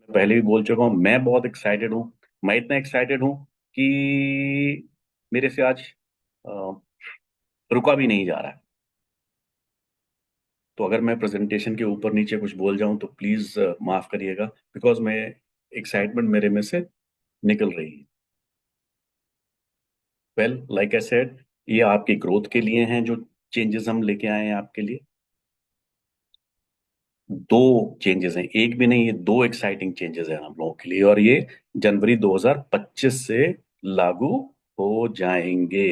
पहले भी बोल चुका हूँ, मैं बहुत एक्साइटेड हूँ। मैं इतना एक्साइटेड हूँ कि मेरे से आज अ, रुका भी नहीं जा रहा है। तो अगर मैं प्रेजेंटेशन के ऊपर नीचे कुछ बोल जाऊं तो प्लीज माफ करिएगा, बिकॉज मैं एक्साइटमेंट मेरे में से निकल रही है। वेल, लाइक आई सेड, ये आपकी ग्रोथ के लिए हैं जो चेंजेस हम लेके आए हैं आपके लिए। दो चेंजेस हैं, एक भी नहीं, ये दो एक्साइटिंग चेंजेस हैं हम लोगों के लिए, और ये जनवरी 2025 से लागू हो जाएंगे।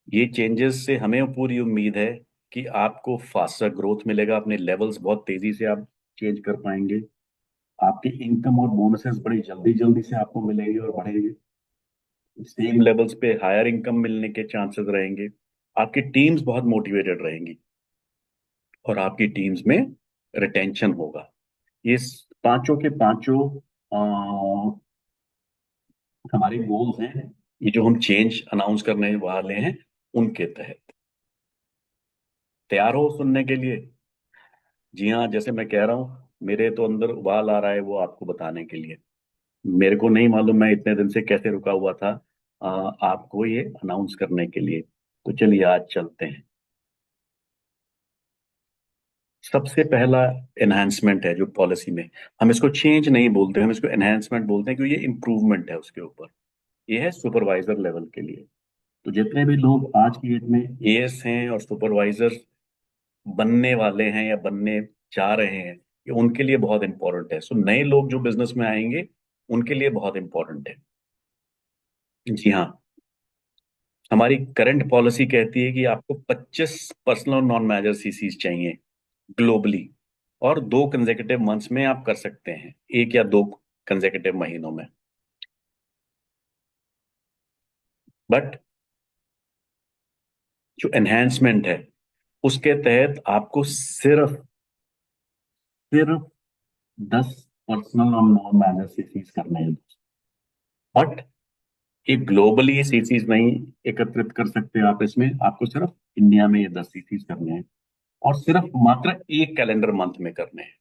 ये चेंजेस से हमें पूरी उम्मीद है कि आपको फास्टर ग्रोथ मिलेगा, अपने लेवल्स बहुत तेजी से आप चेंज कर पाएंगे। आपकी इनकम और बोनसेस बड़ी जल्दी जल्दी से आपको मिलेंगे और बढ़ेंगे। सेम लेवल्स पे हायर इनकम मिलने के चांसेस रहेंगे। आपकी टीम्स बहुत मोटिवेटेड रहेंगी और आपकी टीम्स में रिटेंशन होगा। ये पांचों के पांचों हमारे गोल्स हैं, ये जो हम चेंज अनाउंस करने वाले हैं उनके तहत। तैयार हो सुनने के लिए? जी हाँ, जैसे मैं कह रहा हूँ, मेरे तो अंदर उबाल आ रहा है वो आपको बताने के लिए। मेरे को नहीं मालूम मैं इतने दिन से कैसे रुका हुआ था आपको ये अनाउंस करने के लिए। तो चलिए आज चलते हैं। सबसे पहला एनहांसमेंट है जो पॉलिसी में, हम इसको चेंज नहीं बोलते, हम इसको एनहांसमेंट बोलते हैं, क्योंकि ये इम्प्रूवमेंट है उसके ऊपर। ये है सुपरवाइजर लेवल के लिए। तो जितने भी लोग आज की डेट में एएस हैं और सुपरवाइजर बनने वाले हैं या बनने जा रहे हैं, ये उनके लिए बहुत इंपॉर्टेंट है। सो नए लोग जो बिजनेस में आएंगे उनके लिए बहुत इंपॉर्टेंट है। जी हाँ, हमारी करंट पॉलिसी कहती है कि आपको 25 पर्सनल और नॉन मैनेजर सीसीज चाहिए ग्लोबली, और 2 कंसेक्यूटिव मंथ्स में आप कर सकते हैं, 1 या 2 कंसेक्यूटिव महीनों में। बट जो एनहेंसमेंट है उसके तहत आपको सिर्फ सिर्फ 10 पर्सनल और नॉन मैनेजर सीसीज करने हैं। बट ये ग्लोबली सीसीज नहीं एकत्रित कर सकते आप इसमें, आपको सिर्फ इंडिया में ये 10 सीसीज करने हैं, और सिर्फ मात्र 1 कैलेंडर मंथ में करने हैं।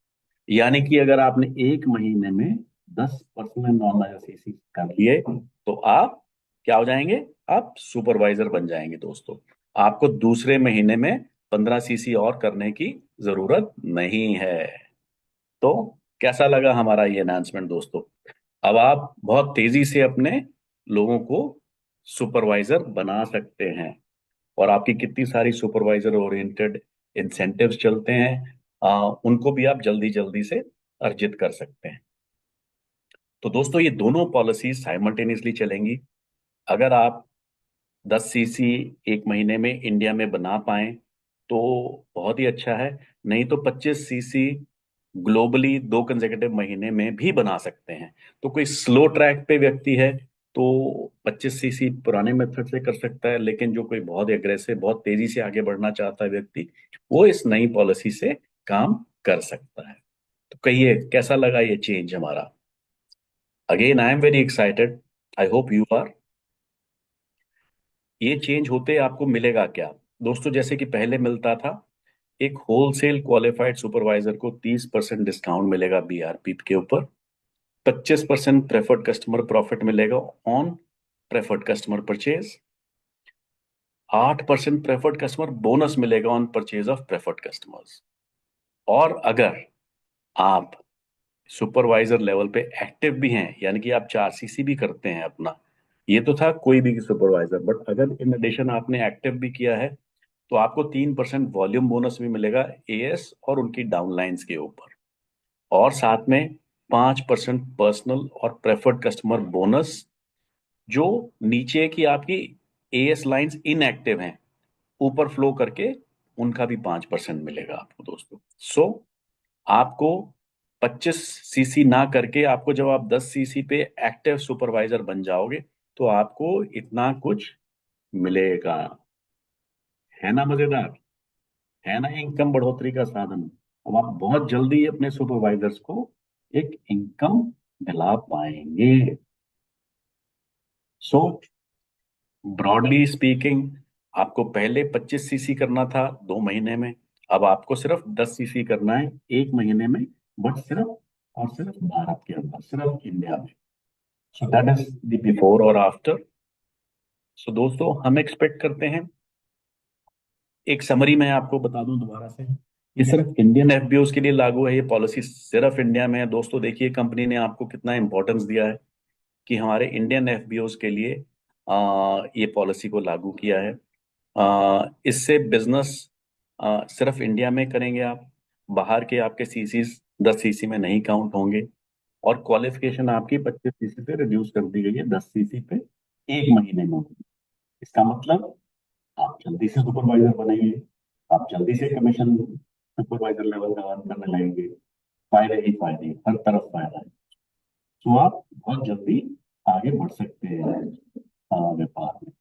यानी कि अगर आपने एक महीने में 10 पर्सनल नॉन लाइसेंसी कर लिए तो आप क्या हो जाएंगे? आप सुपरवाइजर बन जाएंगे दोस्तों। आपको दूसरे महीने में 15 सीसी और करने की जरूरत नहीं है। तो कैसा लगा हमारा ये अनाउंसमेंट दोस्तों? अब आप बहुत तेजी से अपने लोगों को सुपरवाइजर बना सकते हैं, और आपकी कितनी सारी सुपरवाइजर ओरिएंटेड इंसेंटिव्स चलते हैं, उनको भी आप जल्दी जल्दी से अर्जित कर सकते हैं। तो दोस्तों ये दोनों पॉलिसीज साइमल्टेनियसली चलेंगी। अगर आप 10 सीसी एक महीने में इंडिया में बना पाए तो बहुत ही अच्छा है, नहीं तो 25 सीसी ग्लोबली 2 कंसेक्यूटिव महीने में भी बना सकते हैं। तो कोई स्लो ट्रैक पे व्यक्ति है तो 25 सीसी पुराने मेथड से कर सकता है, लेकिन जो कोई बहुत एग्रेसिव बहुत तेजी से आगे बढ़ना चाहता है व्यक्ति, वो इस नई पॉलिसी से काम कर सकता है। तो कहिए कैसा लगा ये चेंज हमारा? Again I am very excited, I hope you are. ये चेंज होते आपको मिलेगा क्या दोस्तों? जैसे कि पहले मिलता था, एक होलसेल क्वालिफाइड सुपरवाइजर को 30% डिस्काउंट मिलेगा बीआरपी के ऊपर, 25% प्रेफर्ड कस्टमर प्रॉफिट मिलेगा on preferred customer purchase, 8% preferred customer bonus मिलेगा on purchase of preferred customers. और अगर आप सुपरवाइजर लेवल पे एक्टिव भी हैं, यानी कि आप 4 सीसी भी करते हैं अपना, ये तो था कोई भी सुपरवाइजर, बट अगर इन एडिशन आपने एक्टिव भी किया है तो आपको 3% वॉल्यूम बोनस भी मिलेगा एएस और उनकी डाउनलाइंस के ऊपर, और साथ में 5% पर्सनल और प्रेफर्ड कस्टमर बोनस, जो नीचे की आपकी एएस लाइंस इनएक्टिव हैं ऊपर फ्लो करके उनका भी 5% मिलेगा आपको दोस्तों। सो आपको 25 सीसी ना करके, आपको जब आप 10 सीसी पे एक्टिव सुपरवाइजर बन जाओगे तो आपको इतना कुछ मिलेगा। है ना मजेदार? है ना इनकम बढ़ोतरी का साधन? अब आप बहुत जल्दी अपने सुपरवाइजर्स को एक इनकम दिला पाएंगे। सो ब्रॉडली स्पीकिंग, आपको पहले 25 सीसी करना था 2 महीने में, अब आपको सिर्फ 10 सीसी करना है 1 महीने में, बट सिर्फ और सिर्फ भारत के अंदर, सिर्फ इंडिया में। So that is the before और आफ्टर। सो दोस्तों हम एक्सपेक्ट करते हैं, एक समरी मैं आपको बता दूं दोबारा से, ये सिर्फ इंडियन एफबीओ के लिए लागू है, ये पॉलिसी सिर्फ इंडिया में है। दोस्तों देखिए कंपनी ने आपको कितना इंपॉर्टेंस दिया है कि हमारे इंडियन एफबीओ के लिए ये पॉलिसी को लागू किया है। इससे बिजनेस सिर्फ इंडिया में करेंगे आप, बाहर के आपके सीसी 10 सीसी में नहीं काउंट होंगे। और क्वालिफिकेशन आपकी 25 सीसी पे रिड्यूस कर दी गई है, 10 सीसी पे 1 महीने में होगी। इसका मतलब आप जल्दी से सुपरवाइजर बनेंगे, आप जल्दी से कमीशन सुपरवाइजर लेवल का अर्न करने लगेंगे। फायदे ही फायदे, हर तरफ फायदा है। तो आप बहुत जल्दी आगे बढ़ सकते हैं व्यापार में।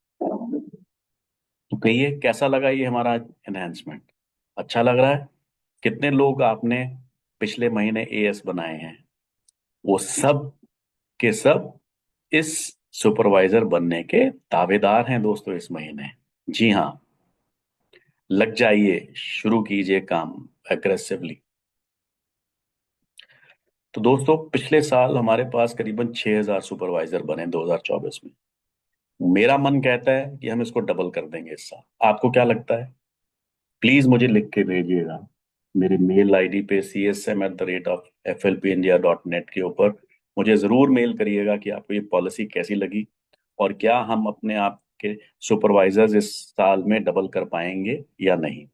तो कहिए कैसा लगा ये हमारा एनहेंसमेंट? अच्छा लग रहा है? कितने लोग आपने पिछले महीने एएस बनाए हैं? वो सब के सब इस सुपरवाइजर बनने के दावेदार हैं दोस्तों इस महीने। जी हाँ, लग जाइए, शुरू कीजिए काम एग्रेसिवली। तो दोस्तों पिछले साल हमारे पास करीबन 6000 सुपरवाइजर बने 2024 में। मेरा मन कहता है कि हम इसको डबल कर देंगे इस साल। आपको क्या लगता है? प्लीज मुझे लिख के भेजिएगा मेरे मेल आईडी पे csm@flpindia.net के ऊपर। मुझे जरूर मेल करिएगा कि आपको ये पॉलिसी कैसी लगी, और क्या हम अपने आप के सुपरवाइजर्स इस साल में डबल कर पाएंगे या नहीं।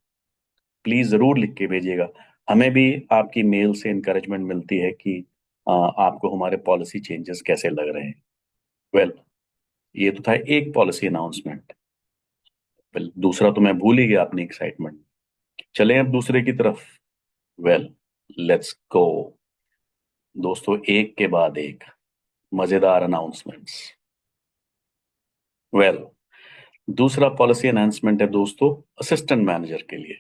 प्लीज जरूर लिख के भेजिएगा। हमें भी आपकी मेल से इंकरेजमेंट मिलती है कि आपको हमारे पॉलिसी चेंजेस कैसे लग रहे हैं। वेल, ये तो था एक पॉलिसी अनाउंसमेंट। वेल, दूसरा तो मैं भूल ही गया अपनी एक्साइटमेंट। चलें अब दूसरे की तरफ। वेल, लेट्स गो दोस्तों, एक के बाद एक मजेदार अनाउंसमेंट्स। वेल, दूसरा पॉलिसी एनहांसमेंट है दोस्तों असिस्टेंट मैनेजर के लिए।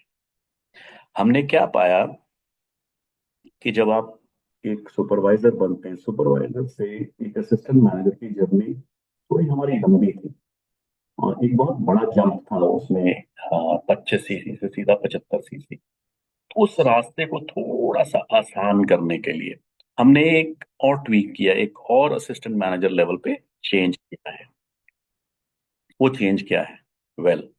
हमने क्या पाया कि जब आप एक सुपरवाइजर बनते हैं, सुपरवाइजर से एक असिस्टेंट मैनेजर की जर्नी थोड़ी हमारी लंबी थी, और एक बहुत बड़ा जंप था उसमें, 25 सीसी से सीधा 75 सीसी। उस रास्ते को थोड़ा सा आसान करने के लिए हमने एक और ट्वीक किया, एक और असिस्टेंट मैनेजर लेवल पे चेंज किया है। वो चेंज क्या है? वेल,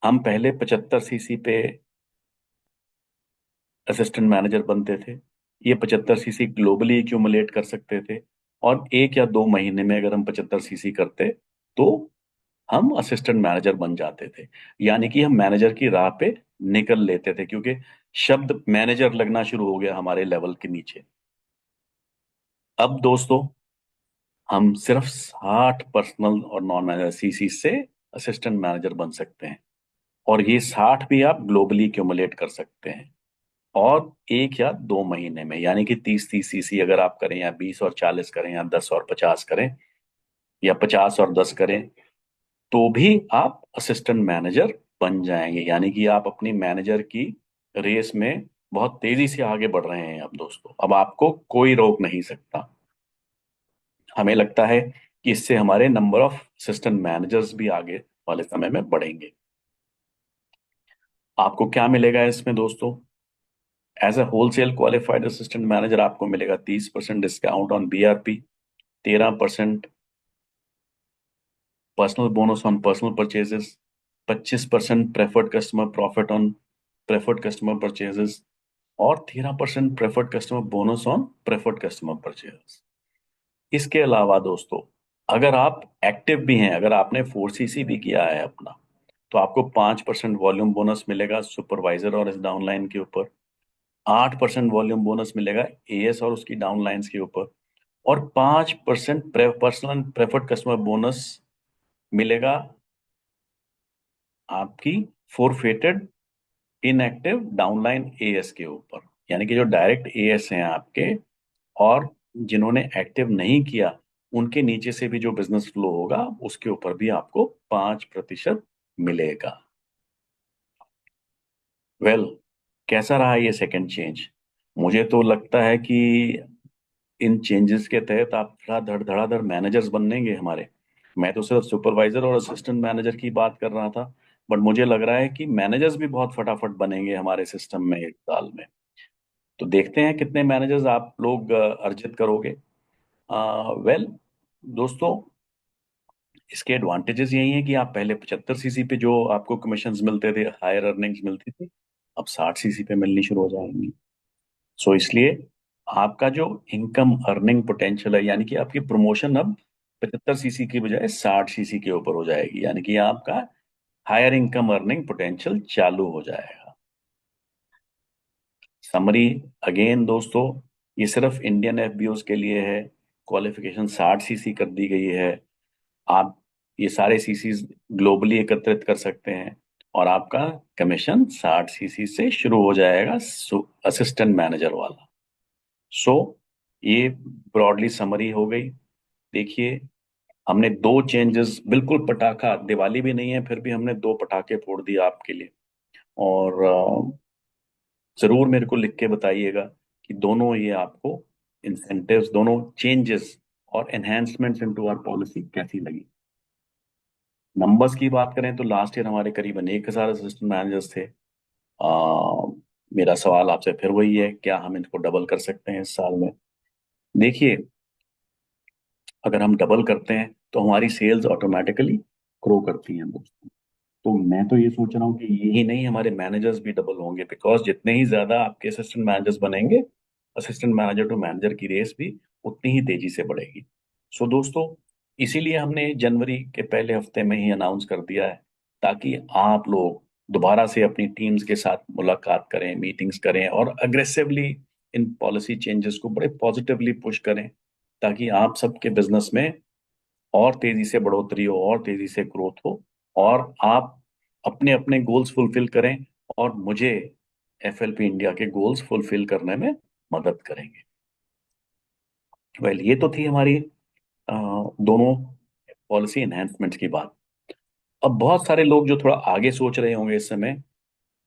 हम पहले 75 सीसी पे असिस्टेंट मैनेजर बनते थे। ये 75 सीसी ग्लोबली एक्यूमुलेट कर सकते थे, और 1 या 2 महीने में अगर हम 75 सीसी करते तो हम असिस्टेंट मैनेजर बन जाते थे। यानी कि हम मैनेजर की राह पे निकल लेते थे, क्योंकि शब्द मैनेजर लगना शुरू हो गया हमारे लेवल के नीचे। अब दोस्तों हम सिर्फ 60 पर्सनल और नॉन मैनेजर सीसी से असिस्टेंट मैनेजर बन सकते हैं, और ये 60 भी आप ग्लोबली क्यूमुलेट कर सकते हैं। और 1 या 2 महीने में, यानी कि 30-30 सीसी अगर आप करें, या 20 और 40 करें, या 10 और 50 करें, या 50 और 10 करें, तो भी आप असिस्टेंट मैनेजर बन जाएंगे। यानी कि आप अपनी मैनेजर की रेस में बहुत तेजी से आगे बढ़ रहे हैं अब दोस्तों। अब आपको कोई रोक नहीं सकता। हमें लगता है कि इससे हमारे नंबर ऑफ असिस्टेंट मैनेजर्स भी आगे वाले समय में बढ़ेंगे। आपको क्या मिलेगा इसमें दोस्तों? As a wholesale qualified assistant manager आपको मिलेगा 30% discount on BRP, 13% personal bonus on personal purchases, 25% preferred customer profit on preferred customer purchases, और 13% preferred customer bonus on preferred customer purchases. इसके अलावा दोस्तों, अगर आप एक्टिव भी हैं, अगर आपने 4 सीसी भी किया है अपना, तो आपको 5% वॉल्यूम बोनस मिलेगा सुपरवाइजर और इस डाउनलाइन के ऊपर। 8% वॉल्यूम बोनस मिलेगा एएस और उसकी डाउनलाइंस के ऊपर। और 5% पर्सनल प्रेफर्ड कस्टमर बोनस मिलेगा आपकी फोरफेटेड इनएक्टिव डाउनलाइन एएस के ऊपर। यानी कि जो डायरेक्ट एएस हैं आपके, और जिन्होंने एक्टिव नहीं किया, उनके नीचे से भी जो बिजनेस फ्लो होगा उसके ऊपर भी आपको 5% मिलेगा। वेल, कैसा रहा ये सेकंड चेंज? मुझे तो लगता है कि इन चेंजेस के तहत आप धड़ाधड़ मैनेजर्स बनेंगे हमारे। मैं तो सिर्फ सुपरवाइजर और असिस्टेंट मैनेजर की बात कर रहा था, बट मुझे लग रहा है कि मैनेजर्स भी बहुत फटाफट बनेंगे हमारे सिस्टम में 1 साल में। तो देखते हैं कितने मैनेजर्स आप लोग अर्जित करोगे। वेल दोस्तों, इसके एडवांटेजेस यही हैं कि आप पहले 75 सीसी पे जो आपको कमीशंस मिलते थे, हायर अर्निंग्स मिलती थी, अब 60 सीसी पे मिलनी शुरू हो जाएंगी। सो इसलिए आपका जो इनकम अर्निंग पोटेंशियल है, यानी कि आपकी प्रमोशन अब 75 सीसी की बजाय 60 सीसी के ऊपर हो जाएगी, यानी कि आपका हायर इनकम अर्निंग पोटेंशियल चालू हो जाएगा। समरी अगेन दोस्तों, ये सिर्फ इंडियन एफबीओज के लिए है। क्वालिफिकेशन 60 सीसी कर दी गई है। आप ये सारे सीसीज ग्लोबली एकत्रित कर सकते हैं और आपका कमीशन 60 सीसी से शुरू हो जाएगा, असिस्टेंट मैनेजर वाला। सो ये ब्रॉडली समरी हो गई। देखिए, हमने दो चेंजेस, बिल्कुल पटाखा, दिवाली भी नहीं है फिर भी हमने दो पटाखे फोड़ दिए आपके लिए। और जरूर मेरे को लिख के बताइएगा कि दोनों ये आपको इंसेंटिव्स, दोनों चेंजेस और एनहेंसमेंट्स इनटू आवर पॉलिसी कैसी लगी। नंबर्स की बात करें तो लास्ट ईयर हमारे करीबन 1,000 असिस्टेंट मैनेजर्स थे। मेरा सवाल आपसे फिर वही है, क्या हम इनको डबल कर सकते हैं इस साल में? देखिए, अगर हम डबल करते हैं तो हमारी सेल्स ऑटोमेटिकली ग्रो करती हैं दोस्तों। तो मैं तो ये सोच रहा हूँ कि यही नहीं, हमारे मैनेजर्स भी डबल होंगे, बिकॉज जितने ही ज्यादा आपके असिस्टेंट मैनेजर्स बनेंगे, असिस्टेंट मैनेजर टू मैनेजर की रेस भी उतनी ही तेजी से बढ़ेगी। सो दोस्तों, इसीलिए हमने जनवरी के पहले हफ्ते में ही अनाउंस कर दिया है, ताकि आप लोग दोबारा से अपनी टीम्स के साथ मुलाकात करें, मीटिंग्स करें और अग्रेसिवली इन पॉलिसी चेंजेस को बड़े पॉजिटिवली पुश करें, ताकि आप सबके बिजनेस में और तेजी से बढ़ोतरी हो और तेजी से ग्रोथ हो, और आप अपने अपने गोल्स फुलफिल करें और मुझे एफएलपी इंडिया के गोल्स फुलफिल करने में मदद करेंगे। वेल, ये तो थी हमारी दोनों पॉलिसी एनहेंसमेंट्स की बात। अब बहुत सारे लोग जो थोड़ा आगे सोच रहे होंगे इस समय,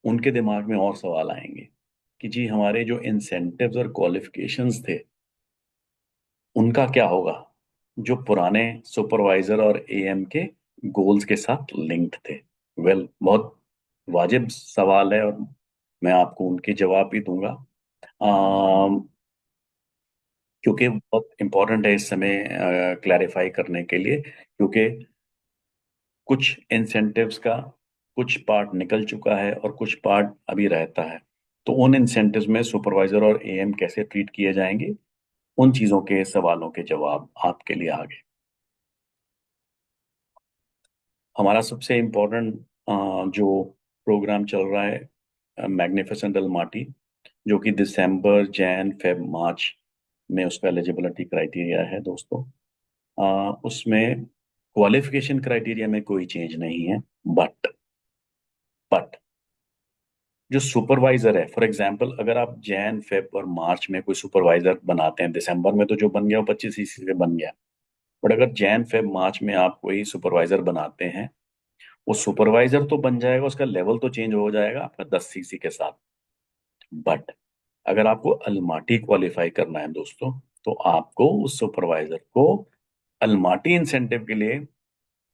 उनके दिमाग में और सवाल आएंगे कि जी हमारे जो इंसेंटिव्स और क्वालिफिकेशंस थे उनका क्या होगा, जो पुराने सुपरवाइजर और एएम के गोल्स के साथ लिंक्ड थे। वेल, बहुत वाजिब सवाल है और मैं आपको उनके जवाब भी दूंगा, क्योंकि बहुत इंपॉर्टेंट है इस समय क्लैरिफाई करने के लिए, क्योंकि कुछ इंसेंटिव्स का कुछ पार्ट निकल चुका है और कुछ पार्ट अभी रहता है। तो उन इंसेंटिव्स में सुपरवाइजर और एएम कैसे ट्रीट किए जाएंगे, उन चीजों के सवालों के जवाब आपके लिए आ गए। हमारा सबसे इम्पोर्टेंट जो प्रोग्राम चल रहा है, मैग्निफिसेंट अलमाटी, जो कि दिसंबर, जैन, फेब, मार्च में उसका एलिजिबिलिटी क्राइटेरिया है दोस्तों। उसमें क्वालिफिकेशन क्राइटेरिया में कोई चेंज नहीं है, बट जो सुपरवाइजर है, फॉर एग्जांपल अगर आप जैन, फेब और मार्च में कोई सुपरवाइजर बनाते हैं, दिसंबर में तो जो बन गया वो 25 सीसी से बन गया, बट अगर जैन, फेब, मार्च में आप कोई सुपरवाइजर बनाते हैं, वो सुपरवाइजर तो बन जाएगा, उसका लेवल तो चेंज हो जाएगा आपका 10 सीसी के साथ। बट अगर आपको अलमाटी क्वालिफाई करना है दोस्तों, तो आपको उस सुपरवाइजर को अलमाटी इंसेंटिव के लिए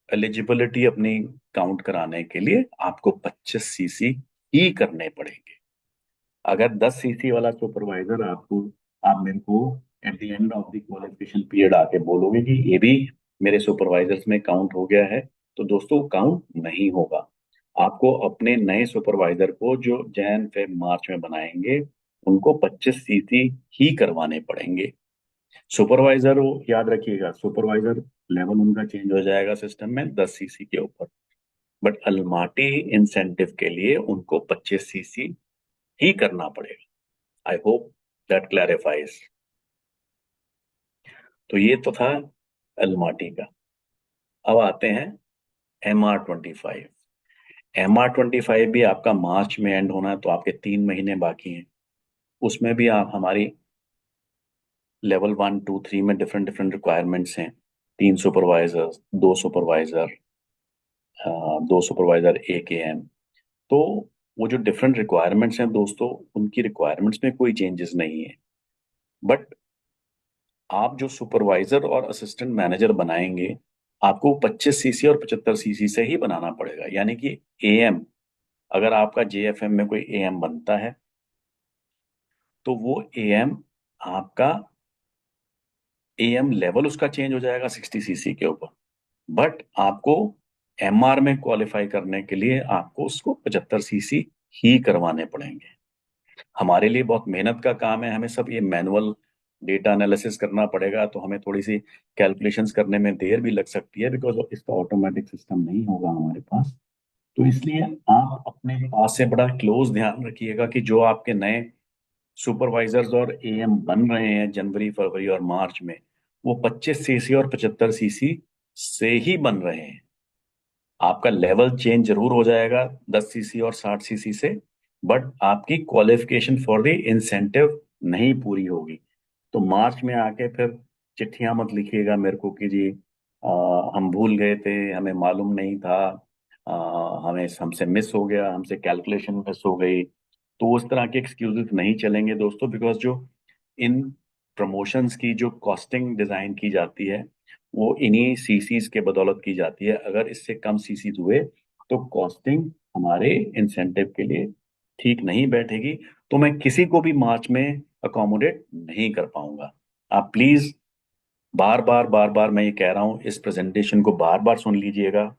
एलिजिबिलिटी अपनी काउंट कराने के लिए आपको 25 सीसी ही करने पड़ेंगे। अगर 10 सीसी वाला सुपरवाइजर आपको, आप मेरे को at the end of the qualification period आके बोलोगे कि ये भी मेरे सुपरवाइजर्स में काउंट हो गया है, तो दोस्तों काउंट नहीं होगा। आपको अपने नए सुपरवाइजर को जो जैन, फेब, मार्च में बनाएंगे, उनको 25 सीसी ही करवाने पड़ेंगे। सुपरवाइजर, वो याद रखिएगा, सुपरवाइजर लेवल उनका चेंज हो जाएगा सिस्टम में 10 सीसी के ऊपर, बट अलमाटी इंसेंटिव के लिए उनको 25 सीसी ही करना पड़ेगा। I hope that clarifies. तो ये तो था अलमाटी का। अब आते हैं MR25। MR25 भी आपका मार्च में एंड होना है, तो आपके 3 महीने बाकी हैं। उसमें भी आप हमारी लेवल 1, 2, 3 में डिफरेंट डिफरेंट रिक्वायरमेंट्स हैं। 3 सुपरवाइजर, 2 सुपरवाइजर, 2 सुपरवाइजर, एक एएम। तो वो जो डिफरेंट रिक्वायरमेंट्स हैं दोस्तों, उनकी रिक्वायरमेंट्स में कोई चेंजेस नहीं है, बट आप जो सुपरवाइजर और असिस्टेंट मैनेजर बनाएंगे, आपको 25 सीसी और 75 सीसी से ही बनाना पड़ेगा। यानी कि एएम, अगर आपका जेएफएम में कोई एएम बनता है, तो वो एएम आपका एएम लेवल उसका चेंज हो जाएगा 60 सीसी के ऊपर। बट आपको एमआर में क्वालिफाई करने के लिए आपको उसको 75 सीसी ही करवाने पड़ेंगे। हमारे लिए बहुत मेहनत का काम है, हमें सब ये मैनुअल डेटा एनालिसिस करना पड़ेगा, तो हमें थोड़ी सी कैलकुलेशंस करने में देर भी लग सकती है, बिकॉज इसका ऑटोमेटिक सिस्टम नहीं होगा हमारे पास। तो इसलिए आप अपने पास से बड़ा क्लोज ध्यान रखिएगा कि जो आपके नए सुपरवाइजर्स और एएम बन रहे हैं जनवरी फरवरी और मार्च में, वो 25 सीसी और 75 सीसी से ही बन रहे हैं। आपका लेवल चेंज जरूर हो जाएगा 10 सीसी और 60 सीसी से, बट आपकी क्वालिफिकेशन फॉर द इंसेंटिव नहीं पूरी होगी। तो मार्च में आके फिर चिट्ठियां मत लिखिएगा मेरे को कि जी हम भूल गए थे, हमें मालूम नहीं था, हमें हमसे मिस हो गया, हमसे कैलकुलेशन मिस हो गई। तो उस तरह के एक्सक्यूजेस नहीं चलेंगे दोस्तों, बिकॉज जो इन प्रमोशंस की जो कॉस्टिंग डिजाइन की जाती है वो इन्हीं सीसीज के बदौलत की जाती है। अगर इससे कम सीसीज हुए तो कॉस्टिंग हमारे इंसेंटिव के लिए ठीक नहीं बैठेगी, तो मैं किसी को भी मार्च में अकोमोडेट नहीं कर पाऊंगा। आप प्लीज बार बार मैं ये कह रहा हूँ, इस प्रेजेंटेशन को बार बार सुन लीजिएगा,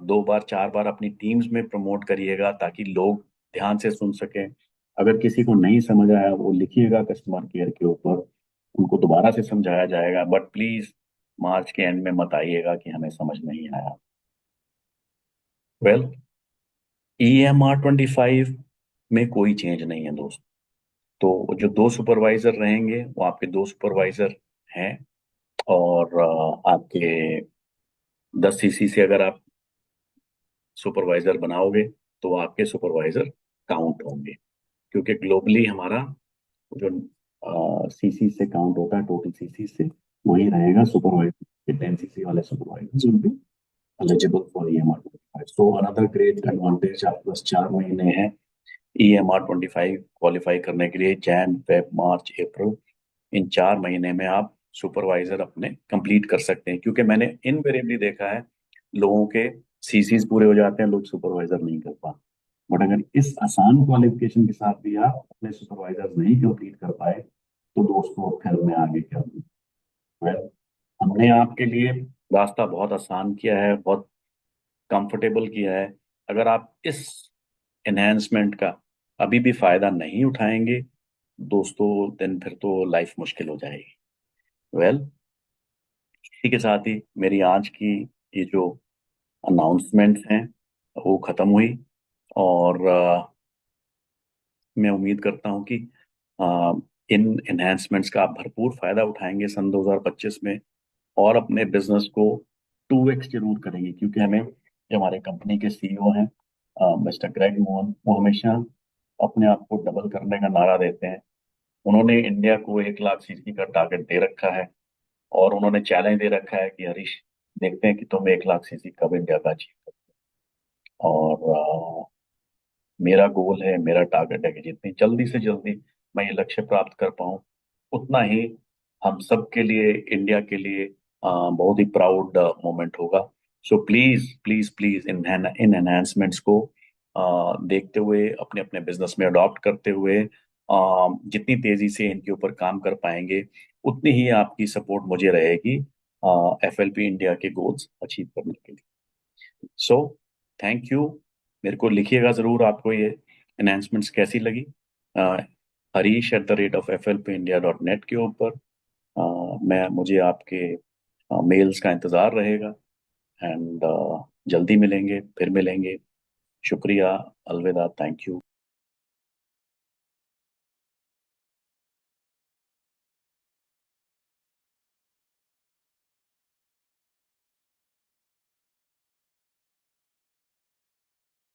2 बार 4 बार अपनी टीम्स में प्रमोट करिएगा ताकि लोग ध्यान से सुन सकें। अगर किसी को नहीं समझ आया वो लिखिएगा कस्टमर केयर के ऊपर, उनको दोबारा से समझाया जाएगा, बट प्लीज मार्च के एंड में मत आइएगा कि हमें समझ नहीं आया। वेल, EMR 25 में कोई चेंज नहीं है दोस्त। तो जो 2 सुपरवाइजर रहेंगे वो आपके 2 सुपरवाइजर हैं, और आपके 10 सीसी से अगर आप सुपरवाइजर बनाओगे तो आपके सुपरवाइजर काउंट होंगे, क्योंकि ग्लोबली हमारा जो सीसी से काउंट होता है टोटल सीसी से, वही रहेगा सुपरवाइजर। 10 सीसी वाले supervisor will be eligible for EMR 25। So another great advantage, आपके पास 4 महीने हैं EMR 25 क्वालिफाई करने के लिए। जैन फेब मार्च अप्रैल, इन 4 महीने में आप सुपरवाइजर अपने कंप्लीट कर सकते हैं, क्योंकि मैंने इनवेरिएबली देखा है लोगों के सीसीज पूरे हो जाते हैं, लोग सुपरवाइजर नहीं कर पाते। बट अगर इस आसान क्वालिफिकेशन के साथ भी आप अपने सुपरवाइजर नहीं कंप्लीट कर पाए तो दोस्तों फिर मैं आगे क्या बोलूं। Well, हमने आपके लिए रास्ता बहुत आसान किया है, बहुत कंफर्टेबल किया है। अगर आप इस एनहेंसमेंट का अभी भी फायदा नहीं उठाएंगे दोस्तों, दिन फिर तो लाइफ मुश्किल हो जाएगी। वेल, इसी के साथ ही मेरी आज की ये जो अनाउंसमेंट्स हैं वो खत्म हुई, और मैं उम्मीद करता हूँ कि अ, इन एनहेंसमेंट्स का आप भरपूर फायदा उठाएंगे सन 2025 में, और अपने बिजनेस को 2x जरूर करेंगे, क्योंकि हमें जो हमारे कंपनी के सीईओ हैं मिस्टर ग्रेग मोहन, वो हमेशा अपने आप को डबल करने का नारा देते हैं। उन्होंने इंडिया को 1 लाख सीसी का टारगेट दे रखा है, और उन्होंने चैलेंज दे रखा है कि हरीश, देखते हैं कि तुम 1 लाख सीसी कब इंडिया का अचीव करते हो। और मेरा गोल है, मेरा टारगेट है कि जितनी जल्दी से जल्दी मैं ये लक्ष्य प्राप्त कर पाऊँ, उतना ही हम सब के लिए, इंडिया के लिए बहुत ही प्राउड मोमेंट होगा। So please please please in enhancements को देखते हुए, अपने अपने बिजनेस में अडॉप्ट करते हुए, जितनी तेजी से इनके ऊपर काम कर पाएंगे उतनी ही आपकी सपोर्ट मुझे रहेगी FLP इंडिया के गोल्स अचीव करने के लिए। So thank you. मेरे को लिखिएगा ज़रूर आपको ये एनहांसमेंट्स कैसी लगी, harish@FLPindia.net के ऊपर। मैं मुझे आपके मेल्स का इंतज़ार रहेगा। एंड जल्दी मिलेंगे, फिर मिलेंगे। शुक्रिया, अलविदा, थैंक यू।